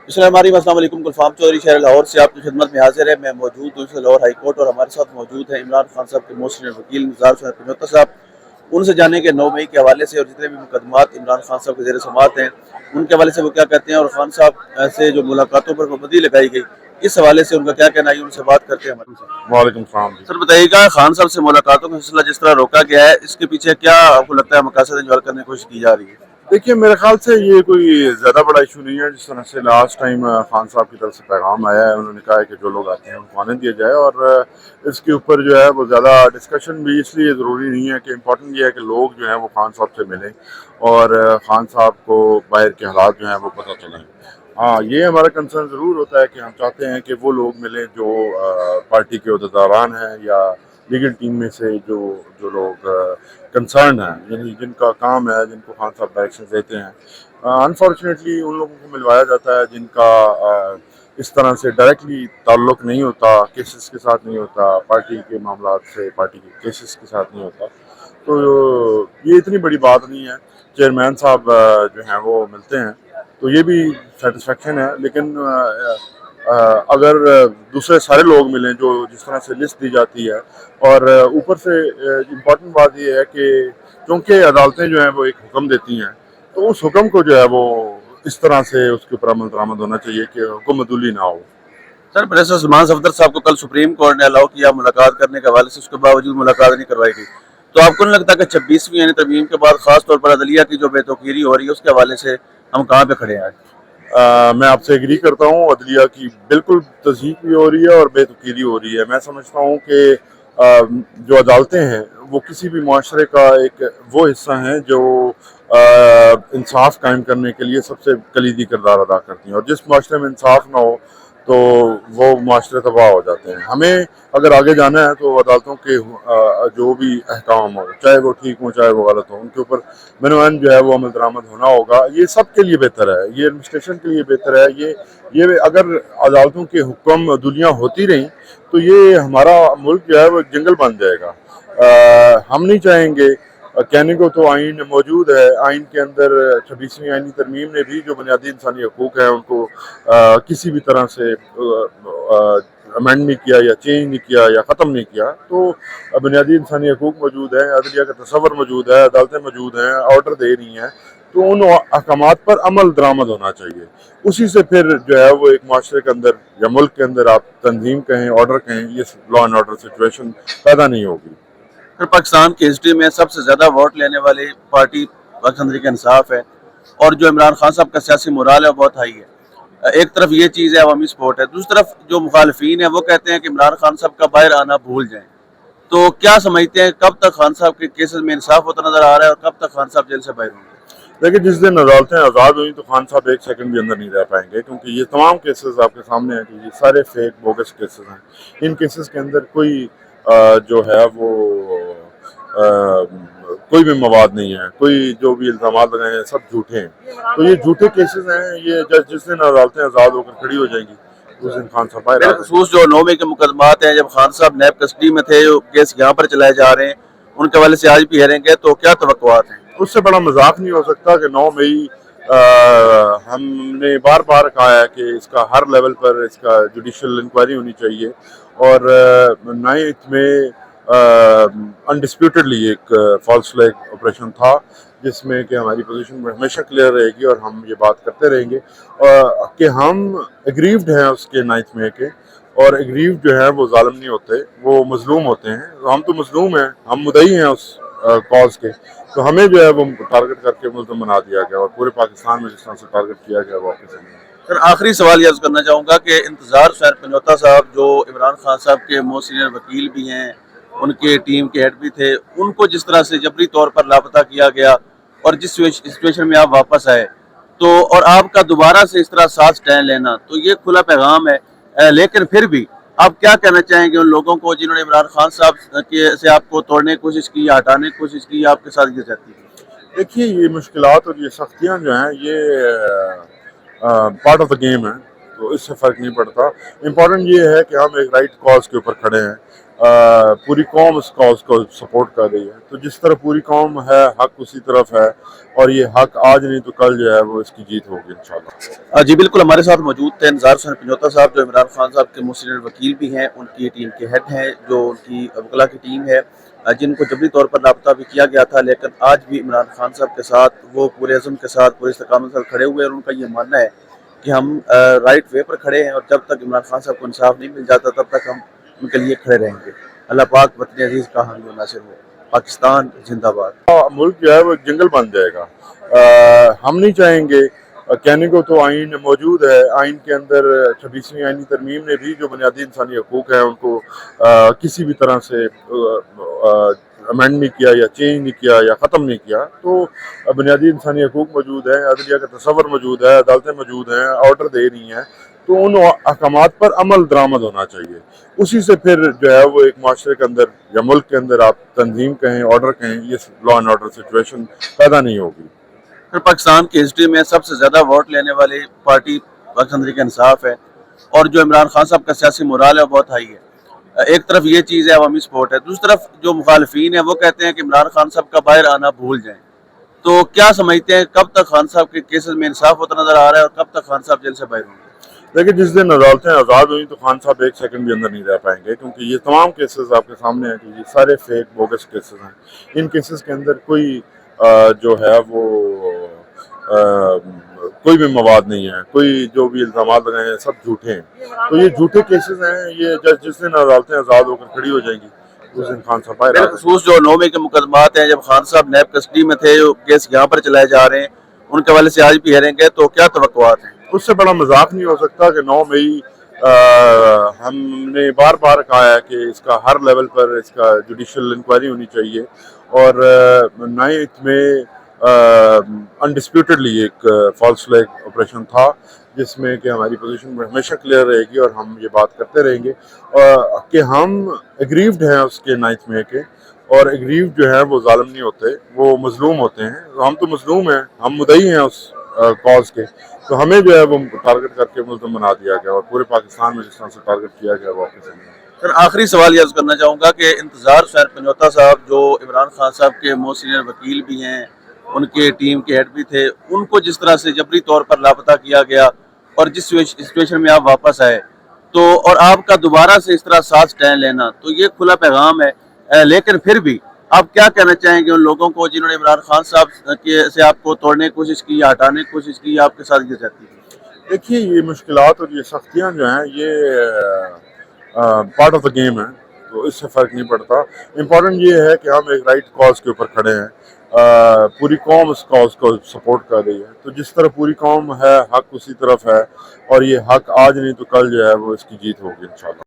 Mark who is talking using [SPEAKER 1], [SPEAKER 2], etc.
[SPEAKER 1] अस्सलाम वालेकुम। गुलफाम चौधरी शहर लाहौर से आपकी खिदमत में हाजिर है। मैं मौजूद हूँ लाहौर हाई कोर्ट और हमारे साथ मौजूद हैं इमरान खान साहब के मोस्ट सीनियर वकील निज़ार हुसैन पंजोता साहब। उनसे जाने के 9 मई के हवाले से और जितने भी मुकदमात इमरान खान साहब के ज़ेर समाअत हैं उनके हवाले से वो क्या कहते हैं और खान साहब से जो मुलाकातों पर पाबंदी लगाई गई इस हवाले से उनका क्या कहना है, उनसे बात करते हैं हमारे साथ।
[SPEAKER 2] वालेकुम सलाम जी।
[SPEAKER 1] सर बताइएगा, खान साहब से मुलाकातों का सिलसिला जिस तरह रोका गया है इसके पीछे क्या आपको लगता है मकासद जो हल करने की कोशिश की जा रही है?
[SPEAKER 2] देखिए, मेरे ख्याल से ये कोई ज़्यादा बड़ा इशू नहीं है। जिस तरह से लास्ट टाइम खान साहब की तरफ से पैगाम आया है, उन्होंने कहा है कि जो लोग आते हैं उनको आने दिया जाए, और इसके ऊपर जो है वो ज़्यादा डिस्कशन भी इसलिए ज़रूरी नहीं है कि इम्पोर्टेंट ये है कि लोग जो हैं वो खान साहब से मिलें और खान साहब को बाहर के हालात जो हैं वो पता चलें। हाँ, ये हमारा कंसर्न ज़रूर होता है कि हम चाहते हैं कि वो लोग मिलें जो पार्टी के अहदेदारान हैं या लीगल टीम में से जो जो लोग कंसर्न हैं, यानी जिनका काम है, जिनको खान साहब डायरेक्शन देते हैं। अनफॉर्चुनेटली उन लोगों को मिलवाया जाता है जिनका इस तरह से डायरेक्टली ताल्लुक नहीं होता, केसेस के साथ नहीं होता, पार्टी के मामला से, पार्टी के केसेस के साथ नहीं होता। तो ये इतनी बड़ी बात नहीं है। चेयरमैन साहब जो हैं वो मिलते हैं तो ये भी सेटिस्फेक्शन है, लेकिन अगर दूसरे सारे लोग मिलें जो जिस तरह से लिस्ट दी जाती है, और ऊपर से इम्पॉर्टेंट बात ये है कि क्योंकि अदालतें जो हैं वो एक हुक्म देती हैं, तो उस हुक्म को जो है वो इस तरह से उसके ऊपर अमल दरामद होना चाहिए कि हुकूमतुली ना हो।
[SPEAKER 1] सर प्रोफेसर सलमान सफदर साहब को कल सुप्रीम कोर्ट ने अलाउ किया मुलाकात करने के हवाले से, उसके बावजूद मुलाकात नहीं करवाई गई। तो आपको नहीं लगता कि 26वीं यानी तरमीम के बाद खास तौर पर अदलिया की जो बेतौकीरी हो रही है उसके हवाले से हम कहाँ पे खड़े हैं आज?
[SPEAKER 2] मैं आपसे एग्री करता हूँ, अदलिया की बिल्कुल तस्दीक भी हो रही है और बेतुकीरी हो रही है। मैं समझता हूँ कि जो अदालतें हैं वो किसी भी मुआशरे का एक वो हिस्सा हैं जो इंसाफ कायम करने के लिए सबसे कलीदी किरदार अदा करती हैं, और जिस मुआशरे में इंसाफ ना हो तो वो मुआशरे तबाह हो जाते हैं। हमें अगर आगे जाना है तो अदालतों के जो भी अहकाम हो, चाहे वो ठीक हो चाहे वो गलत हो, उनके ऊपर बनवान जो है वो अमल दरामद होना होगा। ये सब के लिए बेहतर है, ये एडमिनिस्ट्रेशन के लिए बेहतर है। ये अगर अदालतों के हुक्म दुनिया होती रही तो ये हमारा मुल्क जो है वो जंगल बन जाएगा। हम नहीं चाहेंगे। कहने को तो आइन मौजूद है, आइन के अंदर 26वीं आइनी तरमीम ने भी जो बुनियादी इंसानी हकूक है उनको किसी भी तरह से अमेंड नहीं किया या चेंज नहीं किया या ख़त्म नहीं किया। तो बुनियादी इंसानी हकूक मौजूद है, अदलिया का तसव्वुर मौजूद है, अदालतें मौजूद हैं, ऑर्डर दे रही हैं, तो उन अहकामात पर अमल दरामद होना चाहिए। उसी से फिर जो है वो एक माशरे के अंदर या मुल्क के अंदर आप तंजीम कहें, ऑर्डर कहें, ये लॉ एंड ऑर्डर सिचुएशन पैदा नहीं होगी।
[SPEAKER 1] फिर पाकिस्तान की हिस्ट्री में सबसे ज़्यादा वोट लेने वाली पार्टी पाकिस्तान तहरीक इंसाफ है और जो इमरान खान साहब का सियासी मोराल है वो बहुत हाई है। एक तरफ ये चीज़ है, अवामी सपोर्ट है, दूसरी तरफ जो मुखालफीन है वो कहते हैं कि इमरान खान साहब का बाहर आना भूल जाएं। तो क्या समझते हैं कब तक खान साहब के केसेस में इंसाफ होता नजर आ रहा है और कब तक खान साहब जेल से बाहर होंगे?
[SPEAKER 2] देखिए, जिस दिन अदालतें आज़ाद हुई तो खान साहब एक सेकंड भी अंदर नहीं रह पाएंगे, क्योंकि ये तमाम केसेस आपके सामने हैं कि ये सारे फेक बोगस केसेस हैं। इन केसेस के अंदर कोई जो है वो कोई भी मवाद नहीं है, कोई जो भी इल्ज़ाम लगाए हैं सब झूठे हैं। तो ये झूठे केसेस हैं। ये जिस दिन अदालतें आज़ाद होकर खड़ी हो जाएंगी उस दिन खान साहब बाहर आ जाएंगे।
[SPEAKER 1] खसूस जो 9 मई के मुकदमात हैं, जब खान साहब नैब कस्टडी में थे, जो केस यहाँ पर चलाए जा रहे हैं उनके हवाले से आज भी हेरेंगे, तो क्या तवक्कुआत हैं?
[SPEAKER 2] उससे बड़ा मजाक नहीं हो सकता कि 9 मई हमने बार बार कहा है कि इसका हर लेवल पर इसका जुडिशल इंक्वायरी होनी चाहिए, और 9th में अनडिस्प्यूटेडली एक फॉल्स फ्लैग ऑपरेशन था जिसमें कि हमारी पोजीशन हमेशा क्लियर रहेगी और हम ये बात करते रहेंगे कि हम एग्रीव्ड हैं उसके 9th में के, और एग्रीव्ड जो है वो जालिम नहीं होते, वो मजलूम होते हैं। हम तो मजलूम हैं, हम मुदई हैं उस कॉज के, तो हमें जो है वो टारगेट करके मुल्ज़िम बना दिया गया और पूरे पाकिस्तान में जिस तरह से टारगेट किया गया वापस।
[SPEAKER 1] सर आखिरी सवाल ये अर्ज करना चाहूँगा कि इंतज़ार हुसैन पंजोता साहब जो इमरान खान साहब के मोस्ट सीनियर वकील भी हैं, उनके टीम के हेड भी थे, उनको जिस तरह से जबरी तौर पर लापता किया गया और जिस सिचुएशन में आप वापस आए, तो और आपका दोबारा से इस तरह साथ स्टैंड लेना, तो ये खुला पैगाम है। लेकिन फिर भी आप क्या कहना चाहेंगे उन लोगों को जिन्होंने इमरान खान साहब के से आपको तोड़ने की कोशिश की, हटाने की कोशिश की, आपके साथ ये रहती है?
[SPEAKER 2] देखिए, ये मुश्किलात और ये सख्तियाँ जो हैं ये पार्ट ऑफ द गेम है, तो इससे फ़र्क नहीं पड़ता। इम्पोर्टेंट ये है कि हम एक राइट कॉज के ऊपर खड़े हैं। पूरी कौम इस कॉज को सपोर्ट कर रही है। तो जिस तरह पूरी कौम है, हक उसी तरफ है, और ये हक आज नहीं तो कल जो है वो इसकी जीत होगी इंशाल्लाह।
[SPEAKER 1] जी बिल्कुल, हमारे साथ मौजूद थे इंतज़ार हुसैन पंजोता साहब, जो इमरान खान साहब के मोस्ट सीनियर वकील भी हैं, उनकी टीम के हेड हैं, जो उनकी वकला की टीम है, जिनको जबरी तौर पर लापता भी किया गया था, लेकिन आज भी इमरान खान साहब के साथ वो पूरे अज़म के साथ, पूरे इस्तकामत के साथ खड़े हुए हैं। और उनका ये मानना है कि हम राइट वे पर खड़े हैं, और जब तक इमरान खान साहब को इंसाफ नहीं मिल जाता तब तक हम उनके लिए खड़े रहेंगे। अल्लाह पाक वतन अजीज़ का हामी और नासिर हो। पाकिस्तान जिंदाबाद।
[SPEAKER 2] मुल्क जो है वो जंगल बन जाएगा। हम नहीं चाहेंगे। कहने को तो आइन मौजूद है, आइन के अंदर 26वीं आइनी तरमीम ने भी जो बुनियादी इंसानी हकूक़ है उनको किसी भी तरह से अमेंड नहीं किया या चेंज नहीं किया या ख़त्म नहीं किया। तो बुनियादी इंसानी हकूक़ मौजूद है, अदलिया का तसव्वुर मौजूद है, अदालतें मौजूद हैं, ऑर्डर दे रही हैं, तो उन अहकामात पर अमल दरामद होना चाहिए। उसी से फिर जो है वो एक माशरे के अंदर या मुल्क के अंदर आप तंजीम कहें, ऑर्डर कहें, ये लॉ एंड ऑर्डर सिचुएशन पैदा नहीं होगी।
[SPEAKER 1] फिर पाकिस्तान की हिस्ट्री में सबसे ज़्यादा वोट लेने वाली पार्टी पाकिस्तान तहरीक इंसाफ है, और जो इमरान खान साहब का सियासी मोराल है वो बहुत हाई है। एक तरफ ये चीज़ है, अवामी सपोर्ट है, दूसरी तरफ जो मुखालफीन है वो कहते हैं कि इमरान खान साहब का बाहर आना भूल जाएं। तो क्या समझते हैं, कब तक खान साहब के केसेस में इंसाफ होता नजर आ रहा है, और कब तक खान साहब जेल से बाहर होंगे?
[SPEAKER 2] देखिए, जिस दिन अदालतें आज़ाद हुई तो खान साहब एक सेकंड भी अंदर नहीं रह पाएंगे, क्योंकि ये तमाम केसेस आपके सामने हैं कि ये सारे फेक बोगस केसेस हैं। इन केसेस के अंदर कोई जो है वो कोई भी मवाद नहीं है, कोई जो भी इल्ज़ामात लगाए हैं सब झूठे हैं। तो ये झूठे केसेस हैं। ये जिस दिन अदालतें आज़ाद होकर खड़ी हो जाएंगी उस दिन खान साहब बाहर आ जाएंगे।
[SPEAKER 1] बिलखसूस जो 9 मई के मुकदमात हैं, जब खान साहब नैब कस्टडी में थे, जो केस यहाँ पर चलाए जा रहे हैं, उनके हवाले से आज भी हेरेंगे, तो क्या तवक्कुआत हैं?
[SPEAKER 2] उससे बड़ा मजाक नहीं हो सकता कि 9 मई हमने बार बार कहा है कि इसका हर लेवल पर इसका जुडिशल इंक्वायरी होनी चाहिए, और 9 में अनडिस्प्यूटेडली एक फॉल्स फ्लैग ऑपरेशन था, जिसमें कि हमारी पोजीशन हमेशा क्लियर रहेगी और हम ये बात करते रहेंगे कि हम एग्रीव्ड हैं उसके 9 मई के, और एग्रीव्ड जो है वो जालिम नहीं होते, वो मजलूम होते हैं। हम तो मजलूम हैं, हम मुद्दई हैं उस कॉज के, तो हमें जो है वो टारगेट करके मुल्ज़िम बना दिया गया, और पूरे पाकिस्तान में जिस तरह से टारगेट किया गया वो आपके सामने।
[SPEAKER 1] सर, आखिरी सवाल ये करना चाहूँगा कि इंतज़ार हुसैन पंजोता साहब, जो इमरान खान साहब के मोस्ट सीनियर वकील भी हैं, उनके टीम के हेड भी थे, उनको जिस तरह से जबरी तौर पर लापता किया गया, और जिस सिचुएशन में आप वापस आए, तो और आपका दोबारा से इस तरह साथ स्टैंड लेना, तो ये खुला पैगाम है। लेकिन फिर भी आप क्या कहना चाहेंगे उन लोगों को जिन्होंने इमरान खान साहब के से आपको तोड़ने की कोशिश की या हटाने की कोशिश की, आपके साथ ये रहती है?
[SPEAKER 2] देखिए, ये मुश्किलात और ये सख्तियाँ जो हैं ये पार्ट ऑफ द गेम है, तो इससे फ़र्क नहीं पड़ता। इम्पॉर्टेंट ये है कि हम एक राइट कॉज के ऊपर खड़े हैं। पूरी कौम इस कॉज को सपोर्ट कर रही है। तो जिस तरह पूरी कौम है, हक उसी तरफ है, और ये हक आज नहीं तो कल जो है वो इसकी जीत होगी इंशाल्लाह।